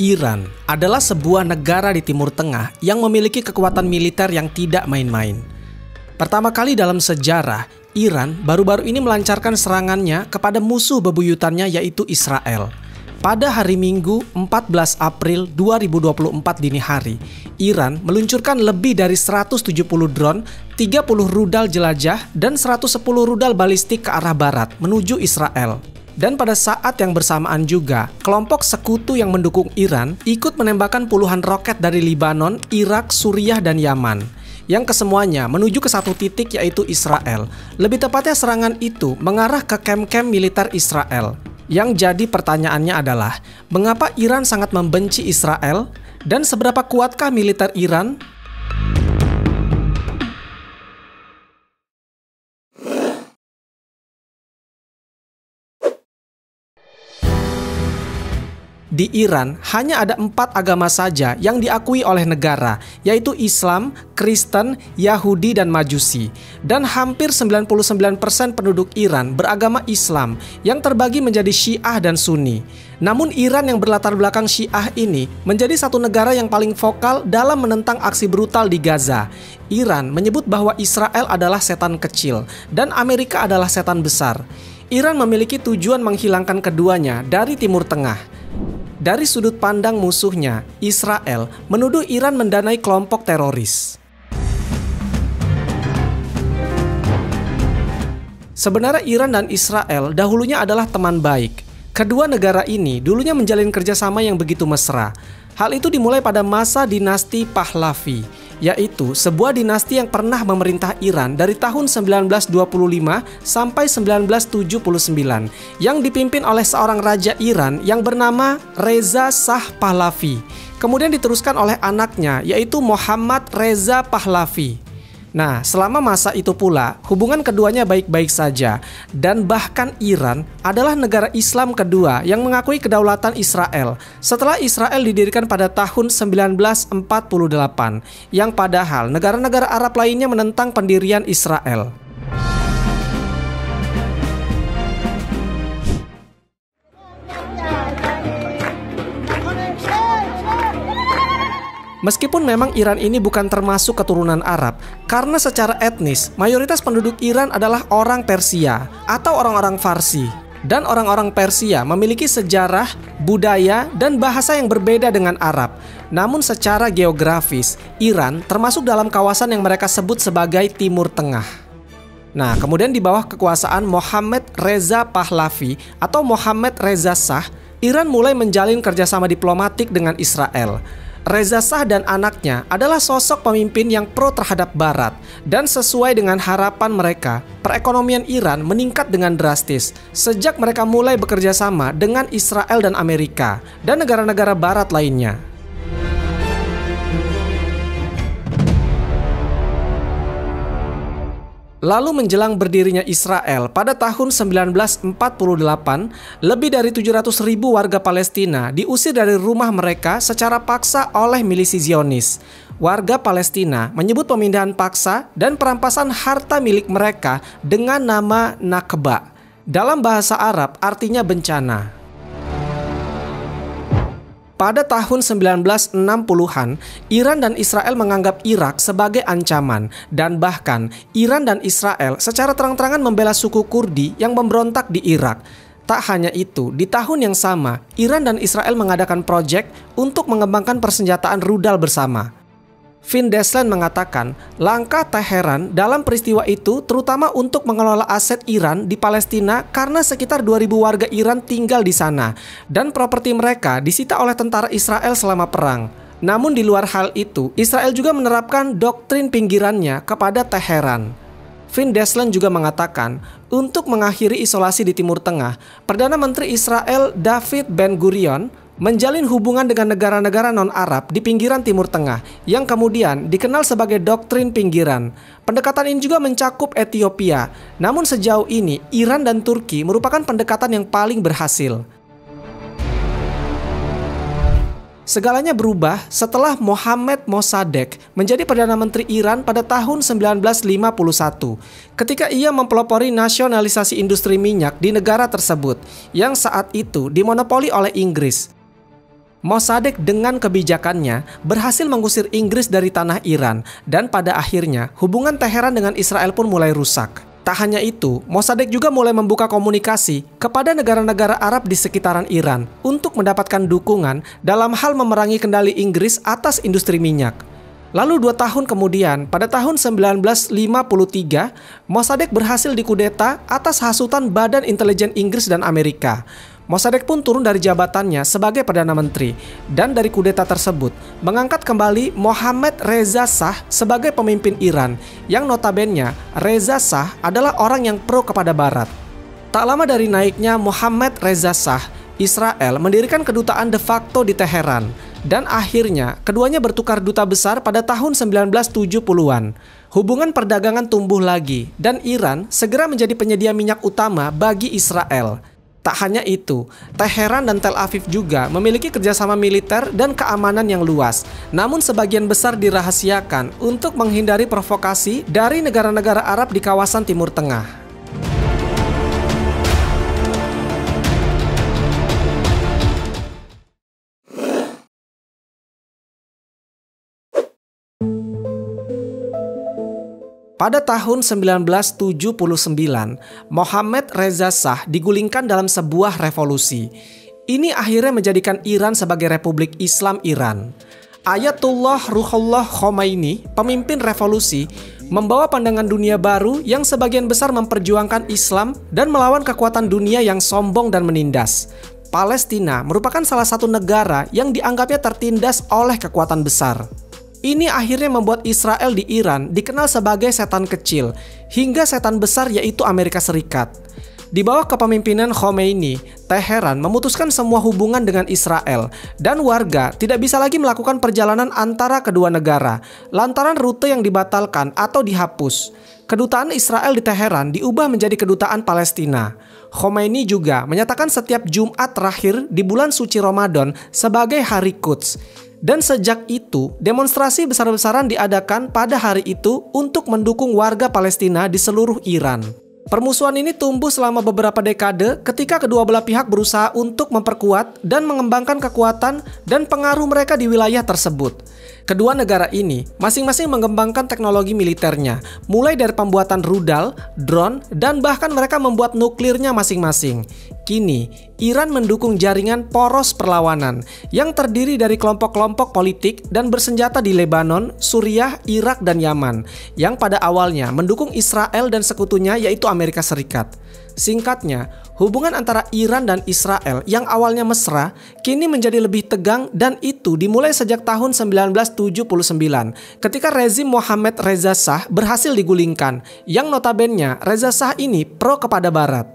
Iran adalah sebuah negara di Timur Tengah yang memiliki kekuatan militer yang tidak main-main. Pertama kali dalam sejarah, Iran baru-baru ini melancarkan serangannya kepada musuh bebuyutannya yaitu Israel. Pada hari Minggu 14 April 2024 dini hari, Iran meluncurkan lebih dari 170 drone, 30 rudal jelajah, dan 110 rudal balistik ke arah barat menuju Israel. Dan pada saat yang bersamaan juga, kelompok sekutu yang mendukung Iran ikut menembakkan puluhan roket dari Libanon, Irak, Suriah, dan Yaman, yang kesemuanya menuju ke satu titik yaitu Israel. Lebih tepatnya serangan itu mengarah ke kamp-kamp militer Israel. Yang jadi pertanyaannya adalah, mengapa Iran sangat membenci Israel? Dan seberapa kuatkah militer Iran? Di Iran, hanya ada 4 agama saja yang diakui oleh negara, yaitu Islam, Kristen, Yahudi, dan Majusi. Dan hampir 99% penduduk Iran beragama Islam yang terbagi menjadi Syiah dan Sunni. Namun Iran yang berlatar belakang Syiah ini menjadi satu negara yang paling vokal dalam menentang aksi brutal di Gaza. Iran menyebut bahwa Israel adalah setan kecil dan Amerika adalah setan besar. Iran memiliki tujuan menghilangkan keduanya dari Timur Tengah. Dari sudut pandang musuhnya, Israel menuduh Iran mendanai kelompok teroris. Sebenarnya Iran dan Israel dahulunya adalah teman baik. Kedua negara ini dulunya menjalin kerjasama yang begitu mesra. Hal itu dimulai pada masa dinasti Pahlavi, yaitu sebuah dinasti yang pernah memerintah Iran dari tahun 1925 sampai 1979, yang dipimpin oleh seorang raja Iran yang bernama Reza Shah Pahlavi. Kemudian diteruskan oleh anaknya yaitu Mohammad Reza Pahlavi. Nah, selama masa itu pula, hubungan keduanya baik-baik saja. Dan bahkan Iran adalah negara Islam kedua yang mengakui kedaulatan Israel setelah Israel didirikan pada tahun 1948, yang padahal negara-negara Arab lainnya menentang pendirian Israel. Meskipun memang Iran ini bukan termasuk keturunan Arab, karena secara etnis, mayoritas penduduk Iran adalah orang Persia atau orang-orang Farsi. Dan orang-orang Persia memiliki sejarah, budaya, dan bahasa yang berbeda dengan Arab. Namun secara geografis, Iran termasuk dalam kawasan yang mereka sebut sebagai Timur Tengah. Nah, kemudian di bawah kekuasaan Mohammad Reza Pahlavi atau Mohammad Reza Shah, Iran mulai menjalin kerjasama diplomatik dengan Israel. Reza Shah dan anaknya adalah sosok pemimpin yang pro terhadap Barat, dan sesuai dengan harapan mereka, perekonomian Iran meningkat dengan drastis sejak mereka mulai bekerja sama dengan Israel dan Amerika dan negara-negara Barat lainnya. Lalu menjelang berdirinya Israel pada tahun 1948, lebih dari 700.000 warga Palestina diusir dari rumah mereka secara paksa oleh milisi Zionis. Warga Palestina menyebut pemindahan paksa dan perampasan harta milik mereka dengan nama Nakba. Dalam bahasa Arab artinya bencana. Pada tahun 1960-an, Iran dan Israel menganggap Irak sebagai ancaman, dan bahkan Iran dan Israel secara terang-terangan membela suku Kurdi yang memberontak di Irak. Tak hanya itu, di tahun yang sama, Iran dan Israel mengadakan proyek untuk mengembangkan persenjataan rudal bersama. Vin Deslen mengatakan, langkah Teheran dalam peristiwa itu terutama untuk mengelola aset Iran di Palestina karena sekitar 2.000 warga Iran tinggal di sana dan properti mereka disita oleh tentara Israel selama perang. Namun di luar hal itu, Israel juga menerapkan doktrin pinggirannya kepada Teheran. Vin Deslen juga mengatakan, untuk mengakhiri isolasi di Timur Tengah, Perdana Menteri Israel David Ben-Gurion menjalin hubungan dengan negara-negara non-Arab di pinggiran Timur Tengah yang kemudian dikenal sebagai doktrin pinggiran. Pendekatan ini juga mencakup Ethiopia, namun sejauh ini Iran dan Turki merupakan pendekatan yang paling berhasil. Segalanya berubah setelah Mohammad Mossadegh menjadi Perdana Menteri Iran pada tahun 1951, ketika ia mempelopori nasionalisasi industri minyak di negara tersebut, yang saat itu dimonopoli oleh Inggris. Mossadegh dengan kebijakannya berhasil mengusir Inggris dari tanah Iran, dan pada akhirnya hubungan Teheran dengan Israel pun mulai rusak. Tak hanya itu, Mossadegh juga mulai membuka komunikasi kepada negara-negara Arab di sekitaran Iran untuk mendapatkan dukungan dalam hal memerangi kendali Inggris atas industri minyak. Lalu 2 tahun kemudian, pada tahun 1953, Mossadegh berhasil dikudeta atas hasutan Badan Intelijen Inggris dan Amerika. Mossadegh pun turun dari jabatannya sebagai Perdana Menteri, dan dari kudeta tersebut mengangkat kembali Mohammad Reza Shah sebagai pemimpin Iran, yang notabene Reza Shah adalah orang yang pro kepada Barat. Tak lama dari naiknya Mohammad Reza Shah, Israel mendirikan kedutaan de facto di Teheran, dan akhirnya keduanya bertukar duta besar pada tahun 1970-an. Hubungan perdagangan tumbuh lagi, dan Iran segera menjadi penyedia minyak utama bagi Israel. Tak hanya itu, Teheran dan Tel Aviv juga memiliki kerjasama militer dan keamanan yang luas, namun sebagian besar dirahasiakan untuk menghindari provokasi dari negara-negara Arab di kawasan Timur Tengah. Pada tahun 1979, Mohammad Reza Shah digulingkan dalam sebuah revolusi. Ini akhirnya menjadikan Iran sebagai Republik Islam Iran. Ayatullah Ruhollah Khomeini, pemimpin revolusi, membawa pandangan dunia baru yang sebagian besar memperjuangkan Islam dan melawan kekuatan dunia yang sombong dan menindas. Palestina merupakan salah satu negara yang dianggapnya tertindas oleh kekuatan besar. Ini akhirnya membuat Israel di Iran dikenal sebagai setan kecil, hingga setan besar yaitu Amerika Serikat. Di bawah kepemimpinan Khomeini, Teheran memutuskan semua hubungan dengan Israel, dan warga tidak bisa lagi melakukan perjalanan antara kedua negara, lantaran rute yang dibatalkan atau dihapus. Kedutaan Israel di Teheran diubah menjadi kedutaan Palestina. Khomeini juga menyatakan setiap Jumat terakhir di bulan suci Ramadan sebagai hari Quds. Dan sejak itu, demonstrasi besar-besaran diadakan pada hari itu untuk mendukung warga Palestina di seluruh Iran. Permusuhan ini tumbuh selama beberapa dekade ketika kedua belah pihak berusaha untuk memperkuat dan mengembangkan kekuatan dan pengaruh mereka di wilayah tersebut. Kedua negara ini masing-masing mengembangkan teknologi militernya, mulai dari pembuatan rudal, drone, dan bahkan mereka membuat nuklirnya masing-masing. Kini, Iran mendukung jaringan poros perlawanan yang terdiri dari kelompok-kelompok politik dan bersenjata di Lebanon, Suriah, Irak, dan Yaman, yang pada awalnya mendukung Israel dan sekutunya yaitu Amerika Serikat. Singkatnya, hubungan antara Iran dan Israel yang awalnya mesra, kini menjadi lebih tegang, dan itu dimulai sejak tahun 1979 ketika rezim Mohammad Reza Shah berhasil digulingkan, yang notabene Reza Shah ini pro kepada Barat.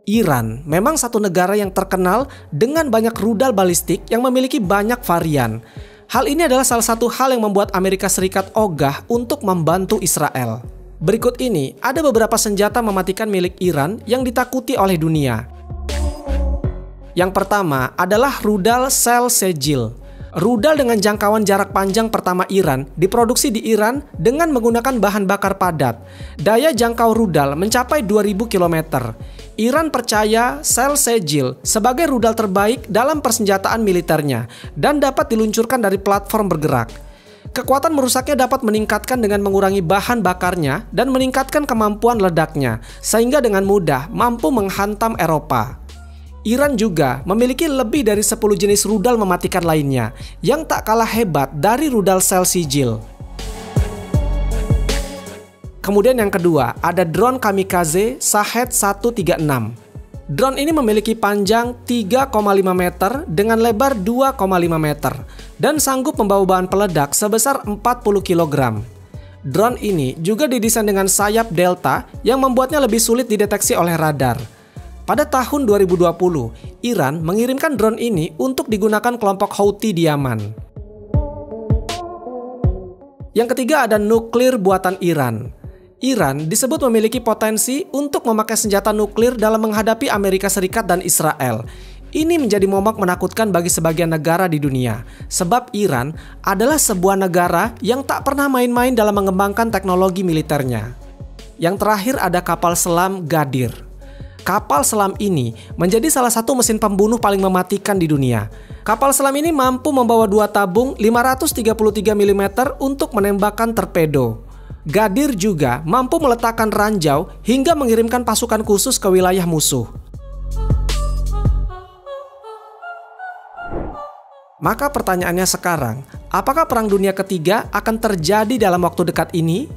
Iran memang satu negara yang terkenal dengan banyak rudal balistik yang memiliki banyak varian. Hal ini adalah salah satu hal yang membuat Amerika Serikat ogah untuk membantu Israel. Berikut ini ada beberapa senjata mematikan milik Iran yang ditakuti oleh dunia. Yang pertama adalah rudal Sel Segil. Rudal dengan jangkauan jarak panjang pertama Iran diproduksi di Iran dengan menggunakan bahan bakar padat. Daya jangkau rudal mencapai 2000 km. Iran percaya Sel Segil sebagai rudal terbaik dalam persenjataan militernya dan dapat diluncurkan dari platform bergerak. Kekuatan merusaknya dapat meningkatkan dengan mengurangi bahan bakarnya dan meningkatkan kemampuan ledaknya, sehingga dengan mudah mampu menghantam Eropa. Iran juga memiliki lebih dari 10 jenis rudal mematikan lainnya yang tak kalah hebat dari rudal Sel Segil. Kemudian yang kedua, ada drone kamikaze Shahed 136. Drone ini memiliki panjang 3,5 meter dengan lebar 2,5 meter dan sanggup membawa bahan peledak sebesar 40 kg. Drone ini juga didesain dengan sayap delta yang membuatnya lebih sulit dideteksi oleh radar. Pada tahun 2020, Iran mengirimkan drone ini untuk digunakan kelompok Houthi di Yaman. Yang ketiga ada nuklir buatan Iran. Iran disebut memiliki potensi untuk memakai senjata nuklir dalam menghadapi Amerika Serikat dan Israel. Ini menjadi momok menakutkan bagi sebagian negara di dunia, sebab Iran adalah sebuah negara yang tak pernah main-main dalam mengembangkan teknologi militernya. Yang terakhir ada kapal selam Ghadir. Kapal selam ini menjadi salah satu mesin pembunuh paling mematikan di dunia. Kapal selam ini mampu membawa 2 tabung 533 mm untuk menembakkan torpedo. Ghadir juga mampu meletakkan ranjau hingga mengirimkan pasukan khusus ke wilayah musuh. Maka pertanyaannya sekarang, apakah Perang Dunia Ketiga akan terjadi dalam waktu dekat ini?